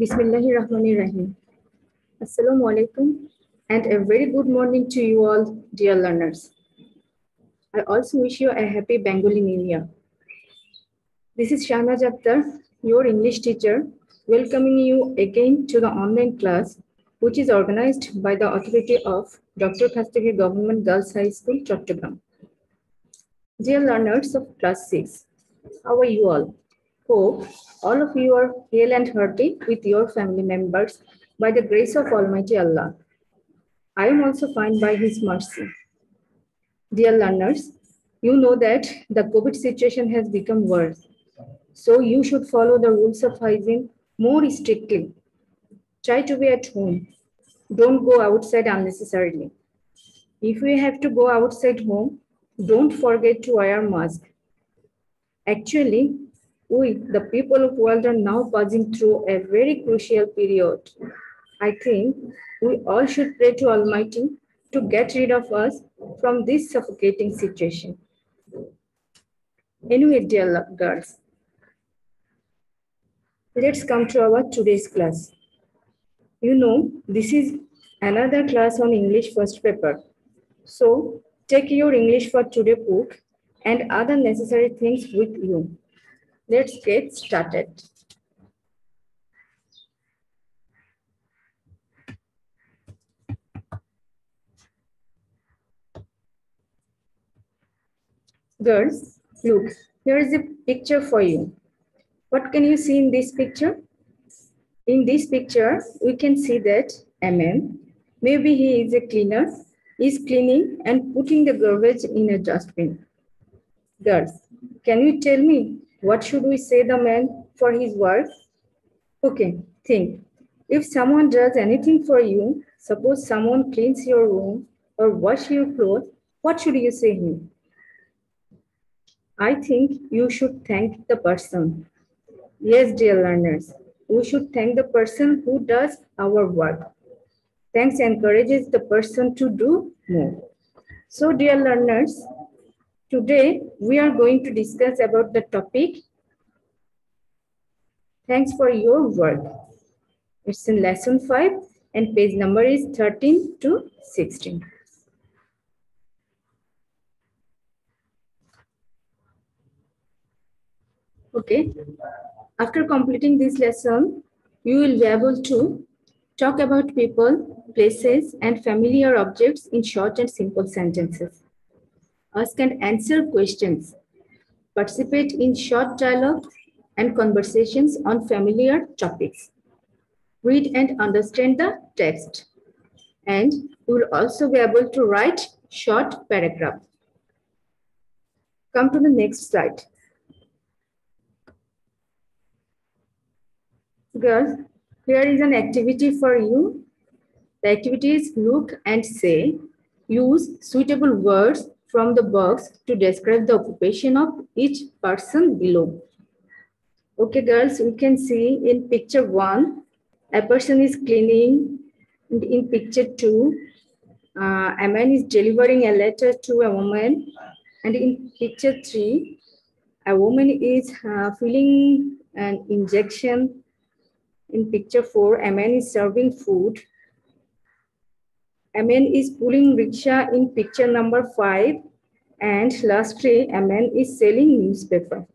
Bismillahirrahmanirrahim. Assalamu alaikum and a very good morning to you all, dear learners. I also wish you a happy Bengali New Year. This is Shahnaz Akhtar, your English teacher, welcoming you again to the online class, which is organized by the authority of Dr. Khastagir Government Girls High School, Chattogram. Dear learners of class 6, how are you all? Hope all of you are hale and hearty with your family members by the grace of Almighty Allah. I am also fine by His mercy. Dear learners, you know that the COVID situation has become worse. So you should follow the rules of hygiene more strictly. Try to be at home. Don't go outside unnecessarily. If you have to go outside home, don't forget to wear a mask. Actually, we, the people of the world, are now passing through a very crucial period. I think we all should pray to Almighty to get rid of us from this suffocating situation. Anyway, dear girls, let's come to our today's class. You know, this is another class on English first paper. So take your English for today book and other necessary things with you. Let's get started. Girls, look, here is a picture for you. What can you see in this picture? In this picture, we can see that a man, maybe he is a cleaner, is cleaning and putting the garbage in a dustbin. Girls, can you tell me what should we say the man for his work? Okay, think. If someone does anything for you, suppose someone cleans your room or wash your clothes, what should you say him? I think you should thank the person. Yes, dear learners, we should thank the person who does our work. Thanks encourages the person to do more. So, dear learners, today we are going to discuss about the topic, thanks for your work. It's in lesson 5 and page number is 13 to 16. Okay, after completing this lesson, you will be able to talk about people, places, and familiar objects in short and simple sentences. Ask and answer questions. Participate in short dialogue and conversations on familiar topics. Read and understand the text. And you will also be able to write short paragraph. Come to the next slide. Girls, here is an activity for you. The activity is look and say. Use suitable words from the box to describe the occupation of each person below. Okay, girls, we can see in picture 1, a person is cleaning. And in picture 2, a man is delivering a letter to a woman. And in picture 3, a woman is filling an injection. In picture 4, a man is serving food. A man is pulling rickshaw in picture number 5. And lastly, a man is selling newspaper.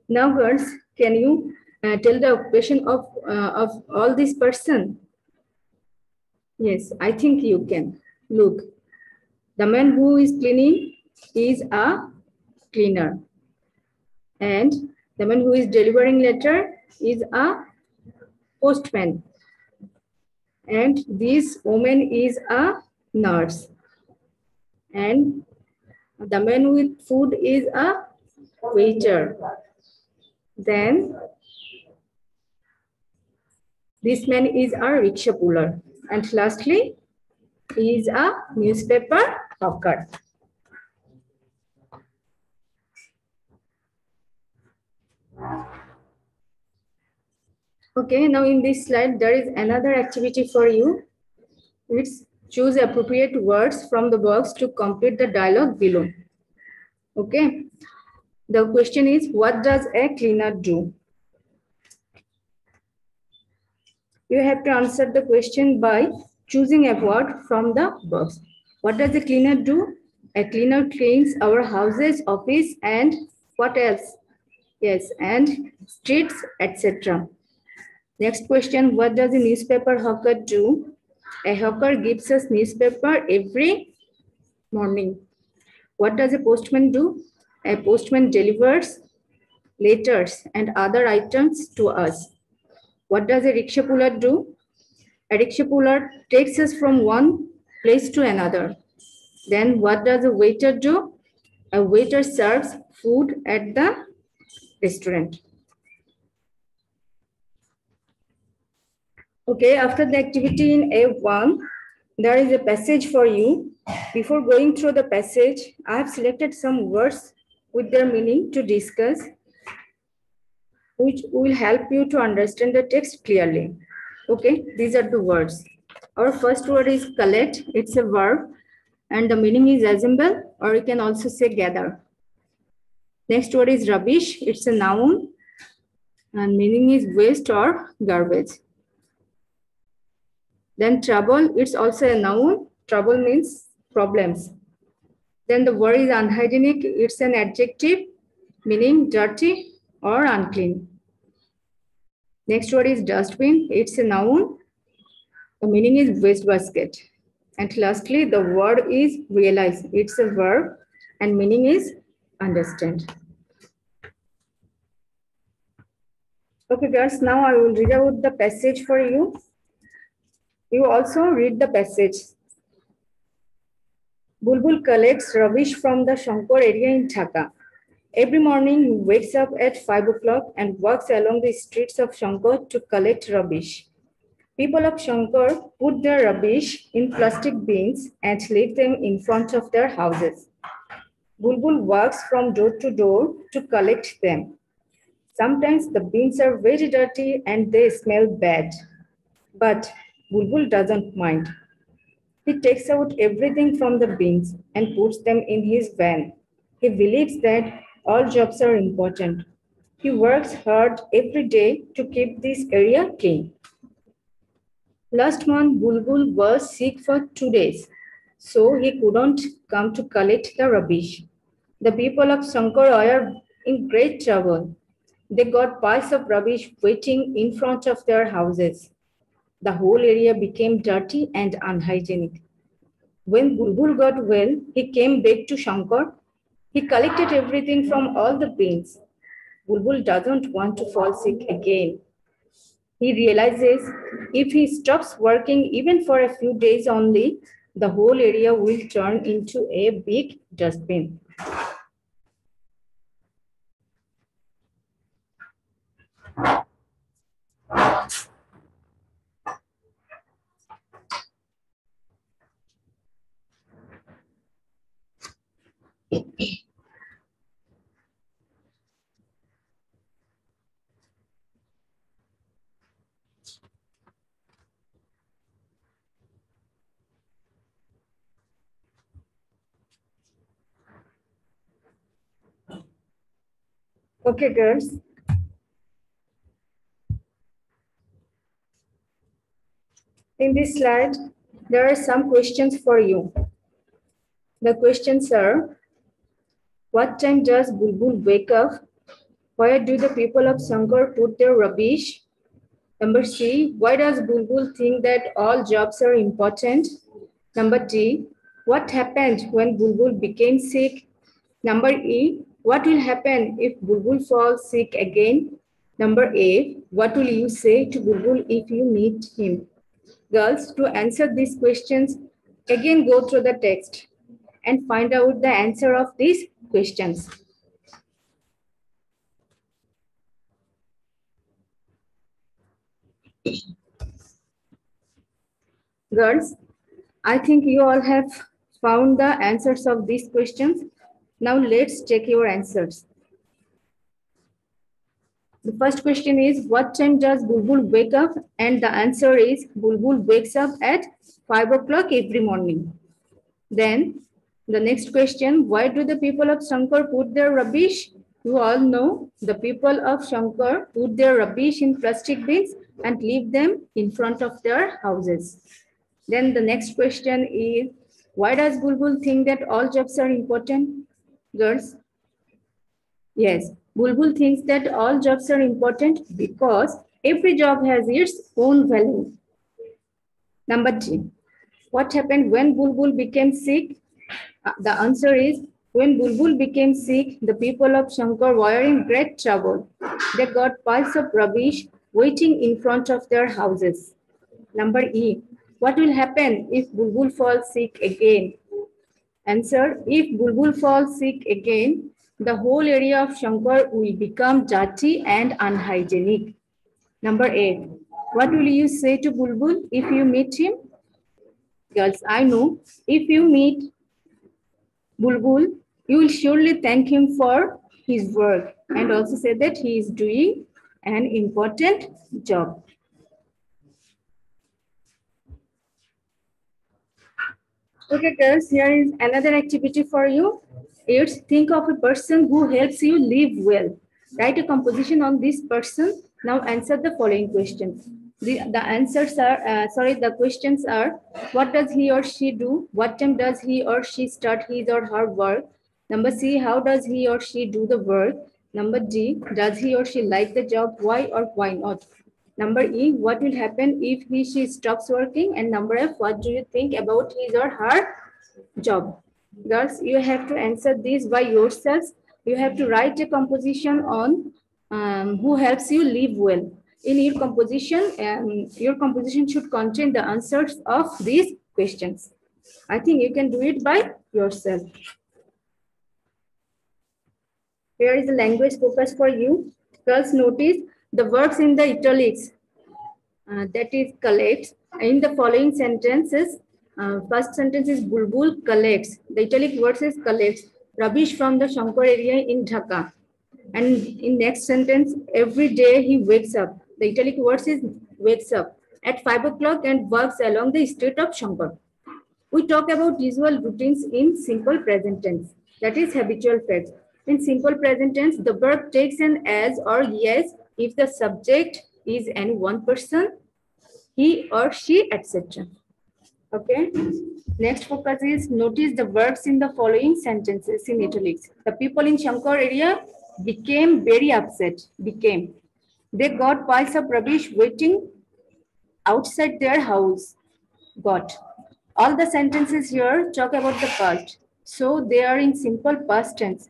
Now, girls, can you tell the occupation of all this person? Yes, I think you can. Look, the man who is cleaning is a cleaner. And the man who is delivering letter is a postman. And this woman is a nurse. And the man with food is a waiter. Then this man is a rickshaw puller. And lastly, he is a newspaper hawker. Okay, now in this slide, there is another activity for you. It's choose appropriate words from the box to complete the dialogue below. Okay, the question is, what does a cleaner do? You have to answer the question by choosing a word from the box. What does a cleaner do? A cleaner cleans our houses, office, and what else? Yes, and streets, etc. Next question, what does a newspaper hawker do? A hawker gives us newspaper every morning. What does a postman do? A postman delivers letters and other items to us. What does a rickshaw puller do? A rickshaw puller takes us from one place to another. Then what does a waiter do? A waiter serves food at the restaurant. Okay, after the activity in A1, there is a passage for you. Before going through the passage, I have selected some words with their meaning to discuss, which will help you to understand the text clearly. Okay, these are the words. Our first word is collect. It's a verb and the meaning is assemble, or you can also say gather. Next word is rubbish. It's a noun and meaning is waste or garbage. Then trouble, it's also a noun. Trouble means problems. Then the word is unhygienic. It's an adjective meaning dirty or unclean. Next word is dustbin. It's a noun. The meaning is waste basket. And lastly, the word is realize. It's a verb and meaning is understand. Okay, girls, now I will read out the passage for you. You also read the passage. Bulbul collects rubbish from the Shankar area in Dhaka. Every morning, he wakes up at 5 o'clock and walks along the streets of Shankar to collect rubbish. People of Shankar put their rubbish in plastic bins and leave them in front of their houses. Bulbul walks from door to door to collect them. Sometimes the bins are very dirty and they smell bad. But Bulbul doesn't mind. He takes out everything from the bins and puts them in his van. He believes that all jobs are important. He works hard every day to keep this area clean. Last month, Bulbul was sick for 2 days, so he couldn't come to collect the rubbish. The people of Shankar are in great trouble. They got piles of rubbish waiting in front of their houses. The whole area became dirty and unhygienic. When Bulbul got well, he came back to Shankar. He collected everything from all the bins. Bulbul doesn't want to fall sick again. He realizes if he stops working even for a few days only, the whole area will turn into a big dustbin. Okay, girls. In this slide, there are some questions for you. The questions are, what time does Bulbul wake up? Where do the people of Shankar put their rubbish? Number C, why does Bulbul think that all jobs are important? Number D, what happened when Bulbul became sick? Number E, what will happen if Bulbul falls sick again? Number A, what will you say to Bulbul if you meet him? Girls, to answer these questions, again go through the text and find out the answer of these questions. Girls, I think you all have found the answers of these questions. Now let's check your answers. The first question is, what time does Bulbul wake up? And the answer is, Bulbul wakes up at 5 o'clock every morning. Then the next question, why do the people of Shankar put their rubbish? You all know the people of Shankar put their rubbish in plastic bins and leave them in front of their houses. Then the next question is, why does Bulbul think that all jobs are important? Girls? Yes, Bulbul thinks that all jobs are important because every job has its own value. Number 3, what happened when Bulbul became sick? The answer is, when Bulbul became sick, the people of Shankar were in great trouble. They got piles of rubbish waiting in front of their houses. Number E, what will happen if Bulbul falls sick again? Answer, if Bulbul falls sick again, the whole area of Shankar will become dirty and unhygienic. Number 8, what will you say to Bulbul if you meet him? Girls, I know if you meet Bulbul, you will surely thank him for his work and also say that he is doing an important job. Okay, girls, here is another activity for you. It's think of a person who helps you live well. Write a composition on this person. Now answer the following questions. The answers are, the questions are, what does he or she do? What time does he or she start his or her work? Number C, how does he or she do the work? Number D, does he or she like the job? Why or why not? Number E, what will happen if she stops working? And number F, what do you think about his or her job? Girls, you have to answer these by yourselves. You have to write a composition on who helps you live well. In your composition should contain the answers of these questions. I think you can do it by yourself. Here is the language focus for you. Girls, notice the words in the italics. That is collects. In the following sentences, first sentence is Bulbul collects. The italic words is collects rubbish from the Shankar area in Dhaka. And in next sentence, every day he wakes up. The italic words is wakes up at 5 o'clock and works along the street of Shankar. We talk about usual routines in simple present tense. That is habitual facts. In simple present tense, the verb takes an as or yes if the subject is any one person, he or she, etc. Okay. Next focus is notice the verbs in the following sentences in italics. The people in Shankar area became very upset. Became. They got piles of rubbish waiting outside their house. Got. All the sentences here talk about the past. So they are in simple past tense.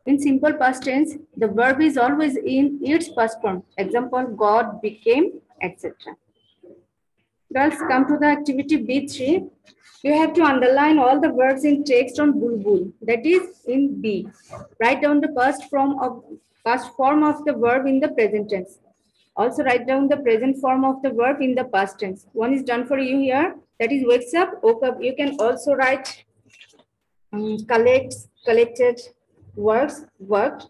In simple past tense, the verb is always in its past form. Example, got, became, etc. Girls, come to the activity B3. You have to underline all the verbs in text on Bulbul. That is in B. Write down the past form of the verb in the present tense. Also write down the present form of the verb in the past tense. One is done for you here. That is wakes up, woke up. You can also write collects, collected, works, worked.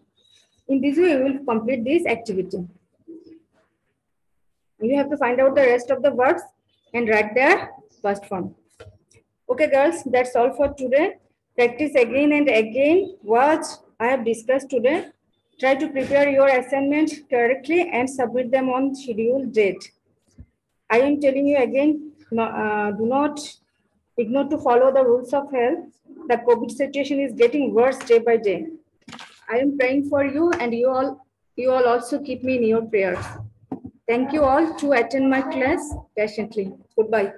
In this way, you will complete this activity. You have to find out the rest of the verbs and write their past form. Okay, girls, that's all for today. Practice again and again what I have discussed today. Try to prepare your assignment correctly and submit them on scheduled date. I am telling you again, do not ignore to follow the rules of health. The COVID situation is getting worse day by day. I am praying for you, and you all also keep me in your prayers. Thank you all to attend my class patiently. Goodbye.